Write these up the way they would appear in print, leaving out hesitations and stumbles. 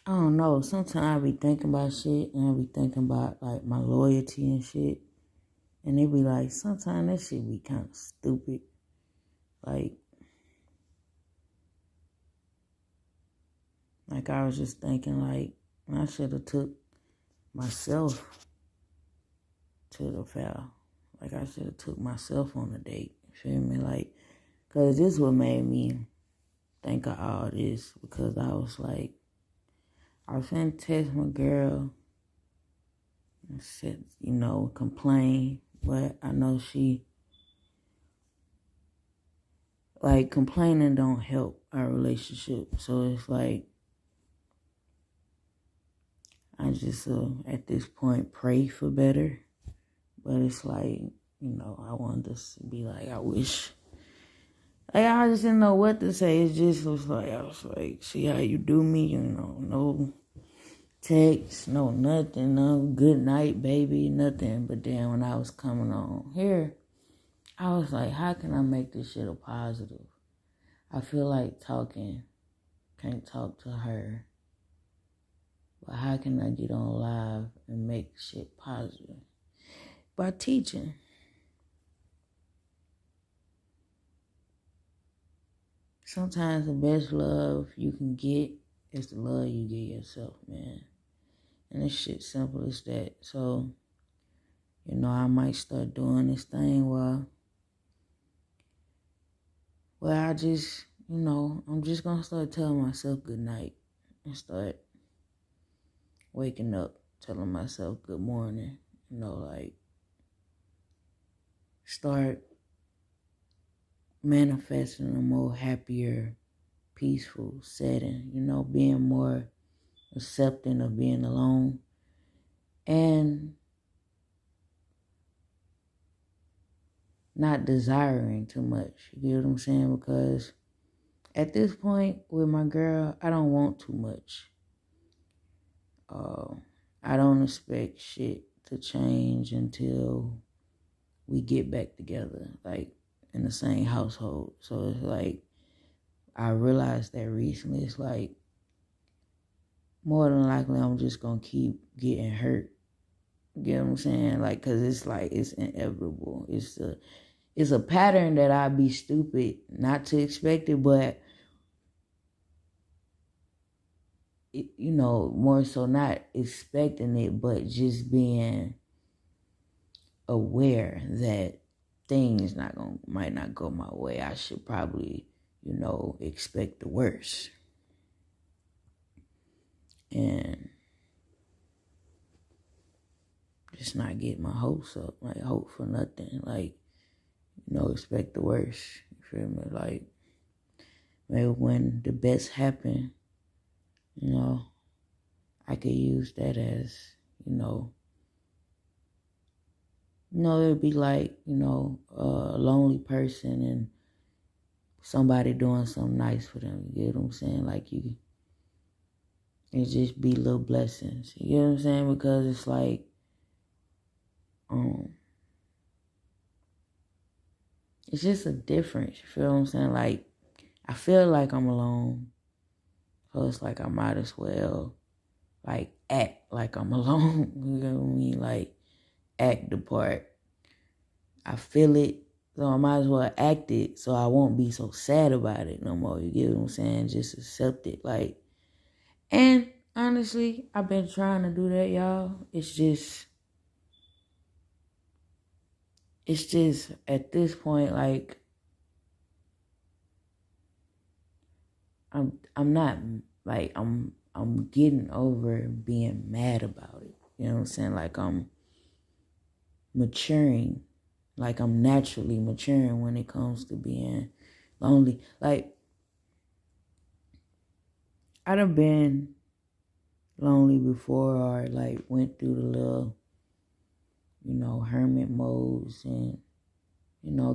I don't know. Sometimes I be thinking about shit and I be thinking about like my loyalty and shit. And it be like, sometimes that shit be kind of stupid. Like I was just thinking like, I should have took myself to the fair. Like I should have took myself on a date. You feel me? Like, cause this what made me think of all this. Because I was like, I was finna text my girl and said, complain. But I know like complaining don't help our relationship. So it's like, I just at this point pray for better. But it's like, I wanted to be like, I wish. Like, I just didn't know what to say. It just was like, I was like, see how you do me, no text, no nothing, no good night, baby, nothing. But then when I was coming on here, I was like, how can I make this shit a positive? I feel like talking, can't talk to her. But how can I get on live and make shit positive? By teaching. Sometimes the best love you can get is the love you give yourself, man. And this shit simple as that. So, I might start doing this thing where I just, I'm just gonna start telling myself good night and start waking up, telling myself good morning. Like start manifesting a more happier, peaceful setting, being more accepting of being alone. And not desiring too much. You get what I'm saying? Because at this point with my girl, I don't want too much. I don't expect shit to change until we get back together, like in the same household. So it's like, I realized that recently. It's like, more than likely, I'm just gonna keep getting hurt. You get what I'm saying? Like, cause it's like, it's inevitable. It's a pattern that I'd be stupid not to expect it, but more so not expecting it, but just being aware that things might not go my way. I should probably, expect the worst. And just not get my hopes up, like hope for nothing, like, expect the worst. You feel me? Like, maybe when the best happen, I could use that as, it'd be like, a lonely person and somebody doing something nice for them. You get what I'm saying? Like, it just be little blessings. You get what I'm saying? Because it's like, it's just a difference. You feel what I'm saying? Like, I feel like I'm alone. So it's like I might as well, like, act like I'm alone. You know what I mean? Like, act the part. I feel it, so I might as well act it so I won't be so sad about it no more. You get what I'm saying? Just accept it. Like, and honestly, I've been trying to do that, y'all. It's just at this point, like, I'm not, like, I'm getting over being mad about it. You know what I'm saying? Like, I'm maturing. Like, I'm naturally maturing when it comes to being lonely. Like, I done been lonely before, or like went through the little, hermit modes and,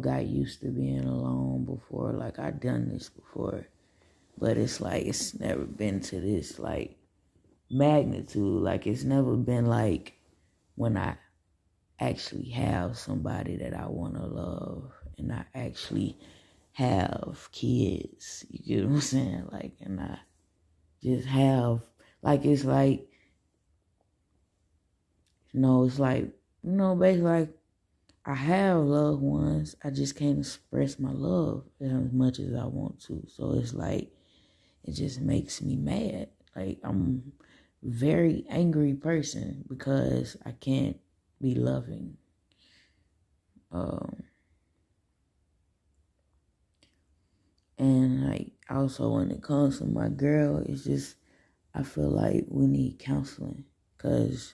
got used to being alone before. Like, I done this before. But it's like, it's never been to this, like, magnitude. Like, it's never been like when I actually have somebody that I want to love and I actually have kids. You get what I'm saying? Like, and I just have Like, it's like, it's like, basically like, I have loved ones. I just can't express my love as much as I want to. So it's like, it just makes me mad. Like, I'm a very angry person because I can't be loving. And like, also when it comes to my girl, it's just, I feel like we need counseling. Because,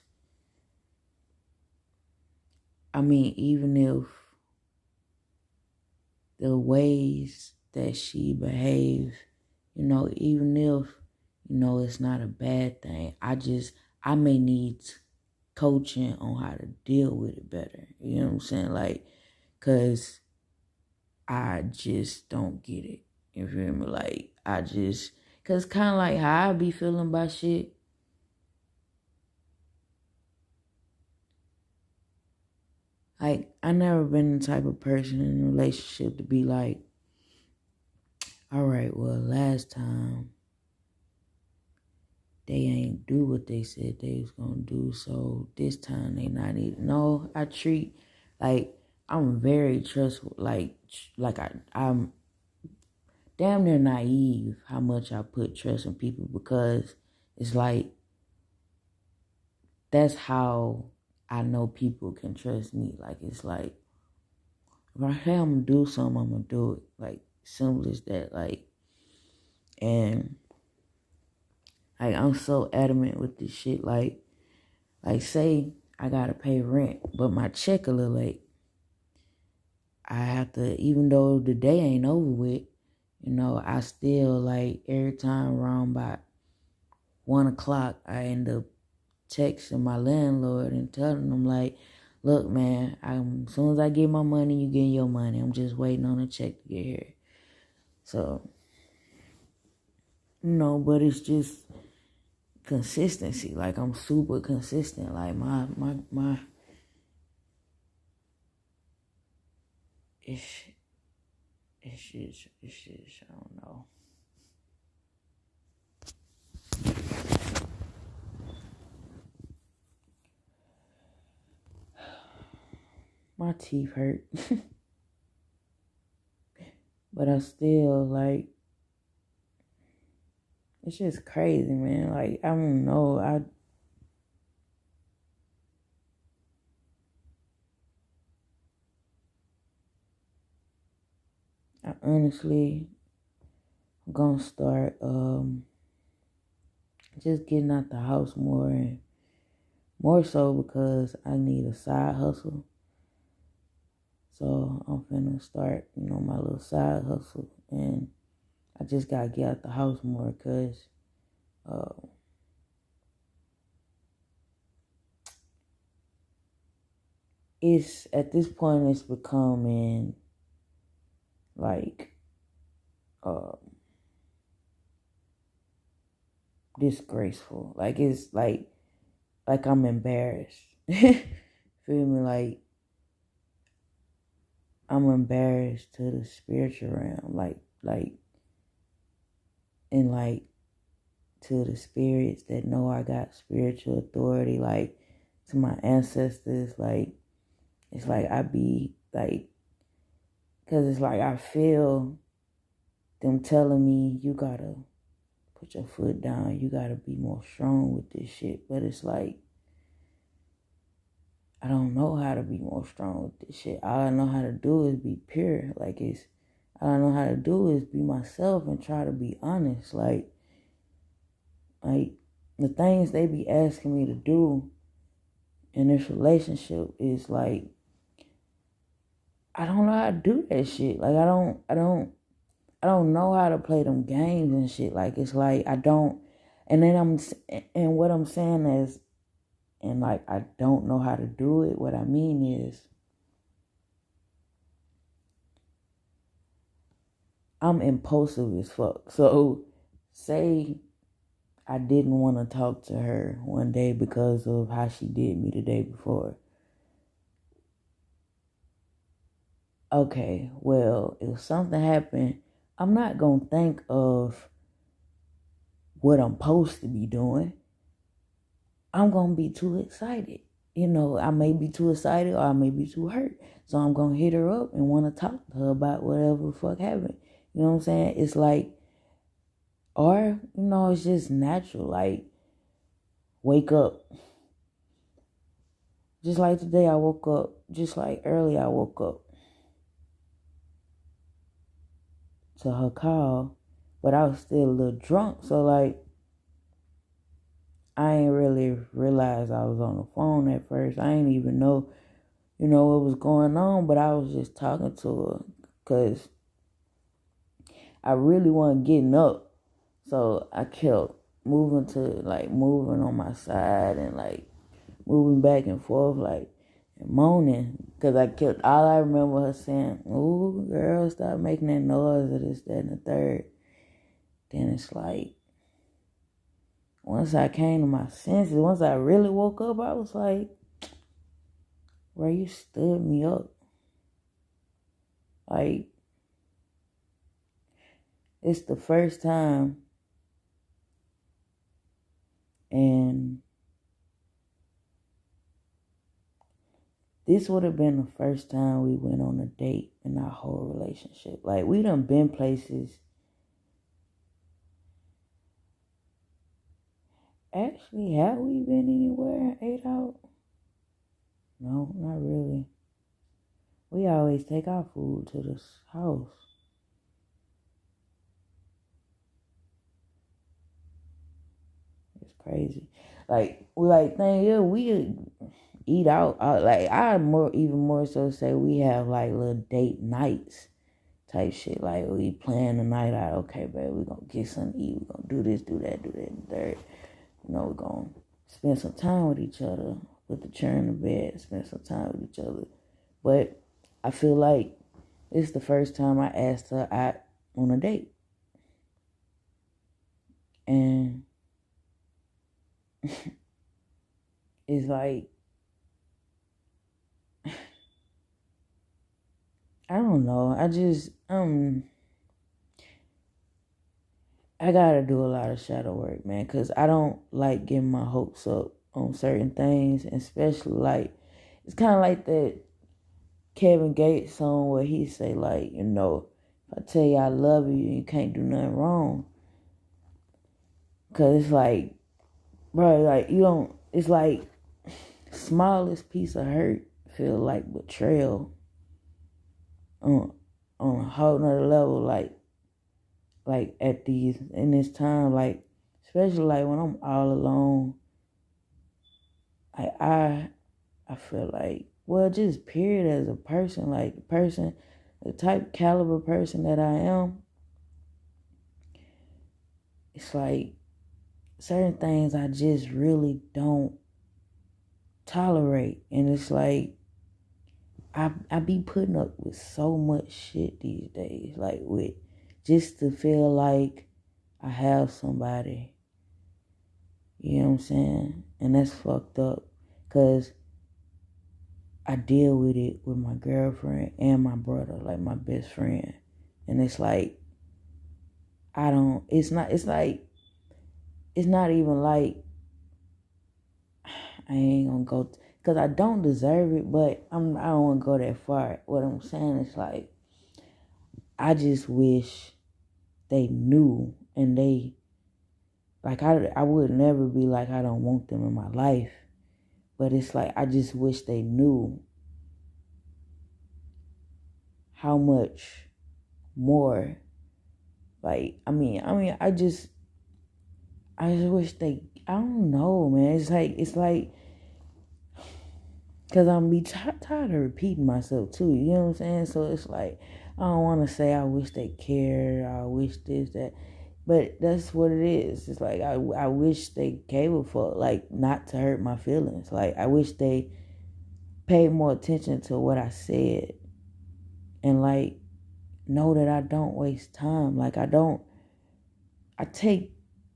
I mean, even if the ways that she behaves, even if, it's not a bad thing, I may need coaching on how to deal with it better. You know what I'm saying? Like, because I just don't get it. You feel me? Like, because kind of like how I be feeling about shit. Like, I never been the type of person in a relationship to be like, all right, well, last time they ain't do what they said they was gonna do, so this time they not even. No, I treat, like, I'm very trustful. I'm damn near naive how much I put trust in people, because it's like, that's how I know people can trust me. Like, it's like, if I say I'm gonna do something, I'm gonna do it. Like, simple as that. And like, I'm so adamant with this shit. Like, say I gotta pay rent, but my check a little late. I have to, even though the day ain't over with, I still, like, every time around by 1 o'clock, I end up texting my landlord and telling them, like, look, man, as soon as I get my money, you get your money. I'm just waiting on a check to get here. So, but it's just consistency. Like, I'm super consistent. Like, my it's just, I don't know. My teeth hurt. But I still, like, it's just crazy, man. Like, I don't know. I honestly, I'm gonna start just getting out the house more, and more so because I need a side hustle. So I'm finna start, my little side hustle, and I just gotta get out the house more, because it's, at this point, it's becoming like uh, disgraceful. Like, it's like I'm embarrassed. Feel me? Like, I'm embarrassed to the spiritual realm, and like, to the spirits that know I got spiritual authority, like, to my ancestors. Like, it's like I be like, because it's like I feel them telling me, you gotta put your foot down, you gotta be more strong with this shit. But it's like, I don't know how to be more strong with this shit. All I know how to do is be pure. Like, all I know how to do is be myself and try to be honest. Like the things they be asking me to do in this relationship is like, I don't know how to do that shit. Like, I don't know how to play them games and shit. Like, it's like, I don't, and then and what I'm saying is, and like, I don't know how to do it. What I mean is, I'm impulsive as fuck. So, say I didn't want to talk to her one day because of how she did me the day before. Okay, well, if something happened, I'm not going to think of what I'm supposed to be doing, I'm going to be too excited. I may be too excited or I may be too hurt. So I'm going to hit her up and want to talk to her about whatever the fuck happened. You know what I'm saying? It's like, or, it's just natural. Like, wake up. Just like today I woke up. Just like early I woke up to her call. But I was still a little drunk. So, like, I ain't really realized I was on the phone at first. I ain't even know, what was going on. But I was just talking to her because I really wasn't getting up. So I kept moving on my side and, like, moving back and forth, like, and moaning. Because all I remember her saying, "Ooh, girl, stop making that noise," or this, that, and the third. Then it's like, once I came to my senses, once I really woke up, I was like, bro, you stood me up. Like, it's the first time, and this would have been the first time we went on a date in our whole relationship. Like, we done been places. Actually, have we been anywhere and ate out? No, not really. We always take our food to this house. It's crazy. Like, we eat out. Like, even more so say we have like little date nights type shit. Like, we plan the night out. Okay, babe, we gonna get something to eat. We gonna do this, do that, and third. We're gonna spend some time with each other. Put the children in bed. Spend some time with each other. But I feel like it's the first time I asked her out on a date. And it's like, I don't know. I gotta do a lot of shadow work, man, because I don't like getting my hopes up on certain things, especially like, it's kind of like that Kevin Gates song where he say, like, if I tell you I love you, you can't do nothing wrong. Because it's like, bro, like, it's like, smallest piece of hurt feel like betrayal on a whole nother level, like in this time, like, especially like when I'm all alone, I feel like, well, just period, as a person, like the type caliber person that I am, it's like certain things I just really don't tolerate. And it's like, I be putting up with so much shit these days, like, with just to feel like I have somebody. You know what I'm saying? And that's fucked up, because I deal with it with my girlfriend and my brother, like my best friend. And it's like, it's not even like, I ain't gonna go, because I don't deserve it, but I don't want to go that far. What I'm saying is, like, I just wish they knew, and they, like, I would never be like, I don't want them in my life. But it's like, I just wish they knew how much more, like, I just wish they, I don't know, man. It's like, because I'm be tired of repeating myself too, you know what I'm saying? So it's like, I don't want to say I wish they cared, or I wish this, that, but that's what it is. It's like, I wish they gave a fuck, like, not to hurt my feelings. Like, I wish they paid more attention to what I said, and, like, know that I don't waste time. Like, I take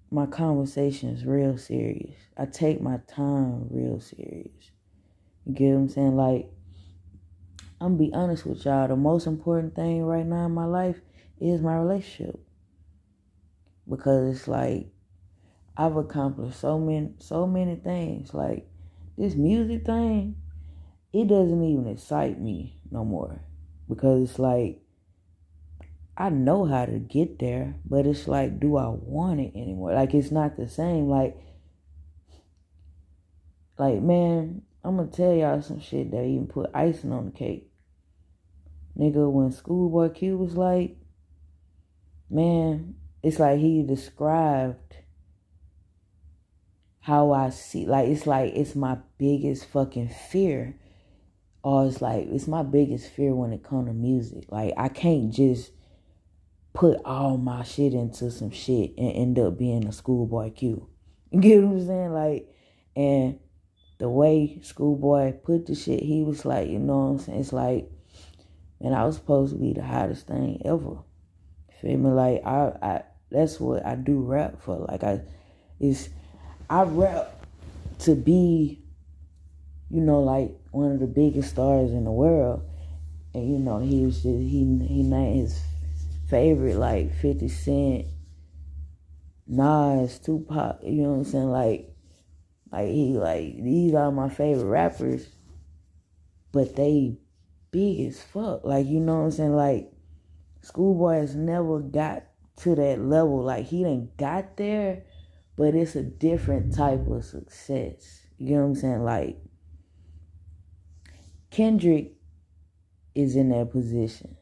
my conversations real serious. I take my time real serious. You get what I'm saying? Like, I'm gonna be honest with y'all. The most important thing right now in my life is my relationship. Because it's like, I've accomplished so many things. Like this music thing, it doesn't even excite me no more. Because it's like I know how to get there, but it's like, do I want it anymore? Like it's not the same. Like man, I'm gonna tell y'all some shit that even put icing on the cake. Nigga, when Schoolboy Q was like, man, it's like he described how I see, like it's my biggest fucking fear. Or it's my biggest fear when it comes to music. Like I can't just put all my shit into some shit and end up being a Schoolboy Q. You get what I'm saying? Like, and the way Schoolboy put the shit, he was like, you know what I'm saying? It's like, man, I was supposed to be the hottest thing ever. Feel me? Like I that's what I do rap for. Like I rap to be, you know, like one of the biggest stars in the world. And you know, he was just he named his favorite like 50 Cent, Nas, Tupac, you know what I'm saying? Like he like these are my favorite rappers, but they big as fuck. Like, you know what I'm saying? Like Schoolboy has never got to that level. Like he done got there, but it's a different type of success. You know what I'm saying? Like Kendrick is in that position.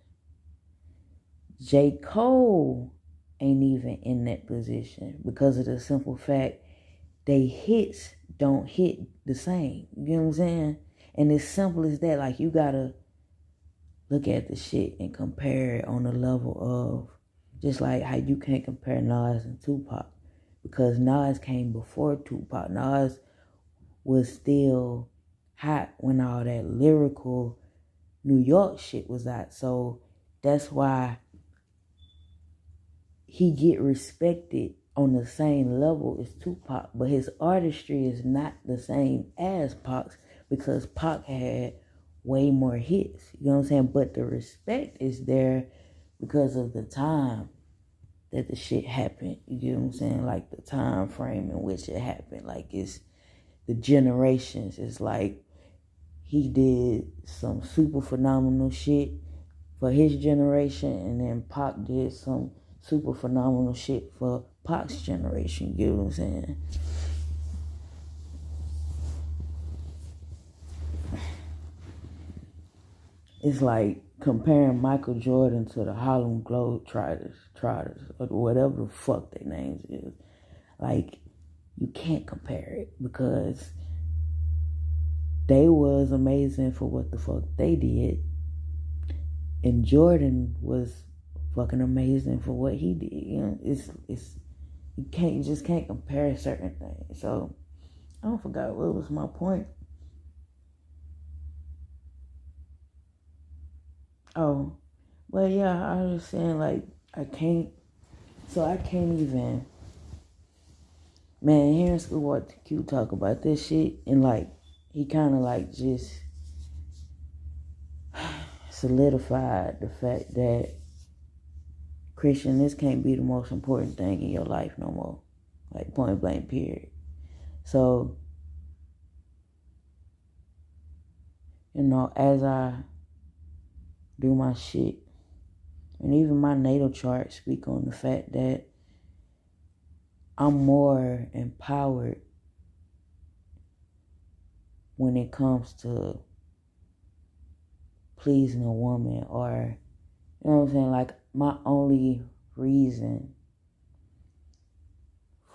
J. Cole ain't even in that position because of the simple fact they hits don't hit the same. You know what I'm saying? And it's simple as that. Like you gotta look at the shit and compare it on the level of just like how you can't compare Nas and Tupac because Nas came before Tupac. Nas was still hot when all that lyrical New York shit was out. So that's why he get respected on the same level as Tupac, but his artistry is not the same as Pac's because Pac had way more hits. You know what I'm saying? But the respect is there because of the time that the shit happened. You get what I'm saying? Like the time frame in which it happened. Like it's the generations. It's like he did some super phenomenal shit for his generation, and then Pac did some super phenomenal shit for Pac's generation. You know what I'm saying? It's like comparing Michael Jordan to the Harlem Globetrotters, or whatever the fuck their names is. Like, you can't compare it because they was amazing for what the fuck they did, and Jordan was fucking amazing for what he did. You know, you just can't compare certain things. So I don't forgot what was my point. Oh, but yeah, I was saying like I can't even, man, hearing Schoolboy Q talk about this shit and like he kind of like just solidified the fact that Christian, this can't be the most important thing in your life no more. Like point blank period. So, you know, as I do my shit, and even my natal chart speak on the fact that I'm more empowered when it comes to pleasing a woman, or, you know what I'm saying, like my only reason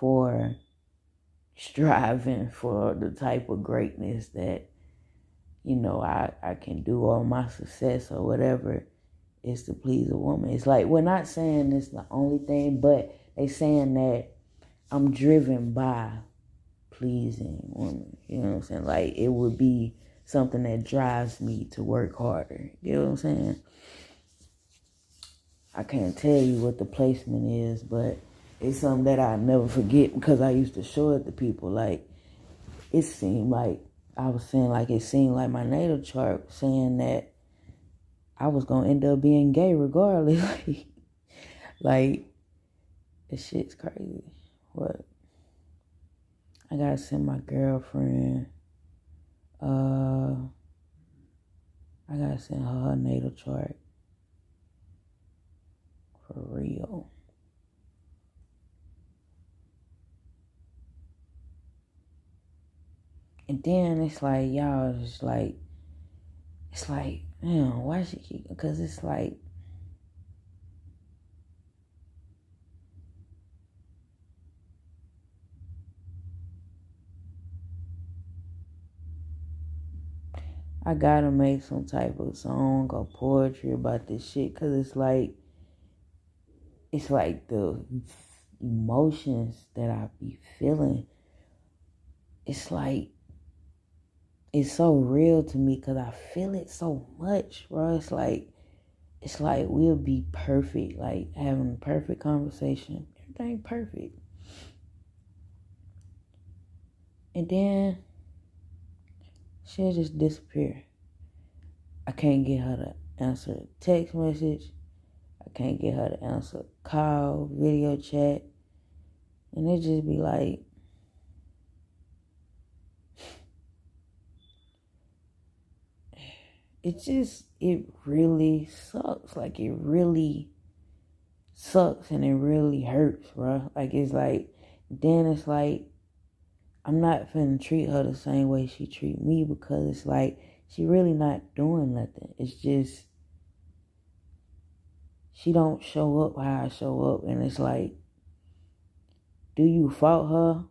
for striving for the type of greatness that, you know, I can do, or my success or whatever, is to please a woman. It's like, we're not saying it's the only thing, but they saying that I'm driven by pleasing women. You know what I'm saying? Like, it would be something that drives me to work harder. You know what I'm saying? I can't tell you what the placement is, but it's something that I never forget because I used to show it to people. Like, it seemed like, I was saying, like, it seemed like my natal chart saying that I was going to end up being gay regardless. Like, this shit's crazy. What? I gotta send my girlfriend. I gotta send her natal chart. For real. And then it's like, y'all, it's like, man, why she keep, because it's like, I gotta make some type of song or poetry about this shit, because it's like the emotions that I be feeling. It's like, it's so real to me because I feel it so much, bro. It's like we'll be perfect, like having a perfect conversation, everything perfect. And then she'll just disappear. I can't get her to answer a text message. I can't get her to answer a call, video chat. And it just be like, it really sucks. Like, it really sucks and it really hurts, bro. Like, it's like, then it's like, I'm not finna treat her the same way she treat me, because it's like, she really not doing nothing. It's just, she don't show up how I show up. And it's like, do you fault her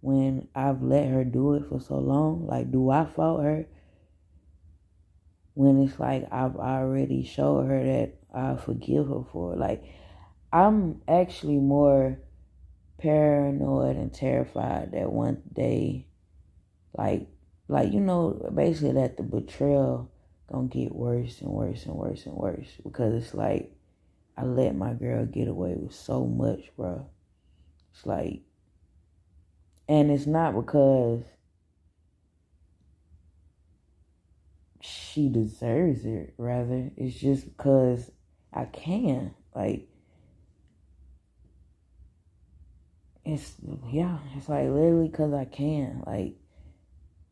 when I've let her do it for so long? Like, do I fault her when it's like I've already showed her that I forgive her for it? Like, I'm actually more paranoid and terrified that one day, like basically that the betrayal gonna get worse and worse and worse and worse, because it's like I let my girl get away with so much, bro. It's like, and it's not because she deserves it, rather it's just because I can. Like, it's like literally because I can. Like,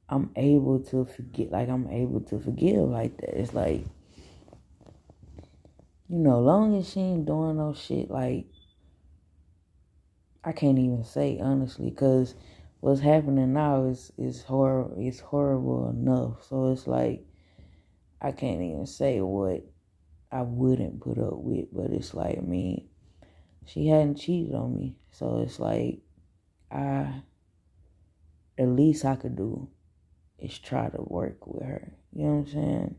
I'm able to forget, like I'm able to forgive like that. It's like, long as she ain't doing no shit, like, I can't even say honestly, because what's happening now is horrible. It's horrible enough. So it's like, I can't even say what I wouldn't put up with, but it's like, I mean, she hadn't cheated on me, so it's like, the least I could do is try to work with her. You know what I'm saying?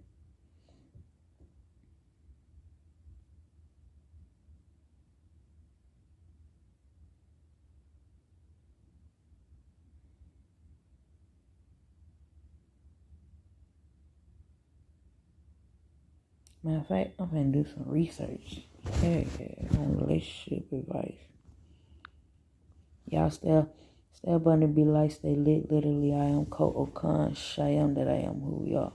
Matter of fact, I'm gonna do some research. Yeah, on relationship advice. Y'all stay up under, be light, stay lit. Literally, I am Coco Khan. I am that I am who we are.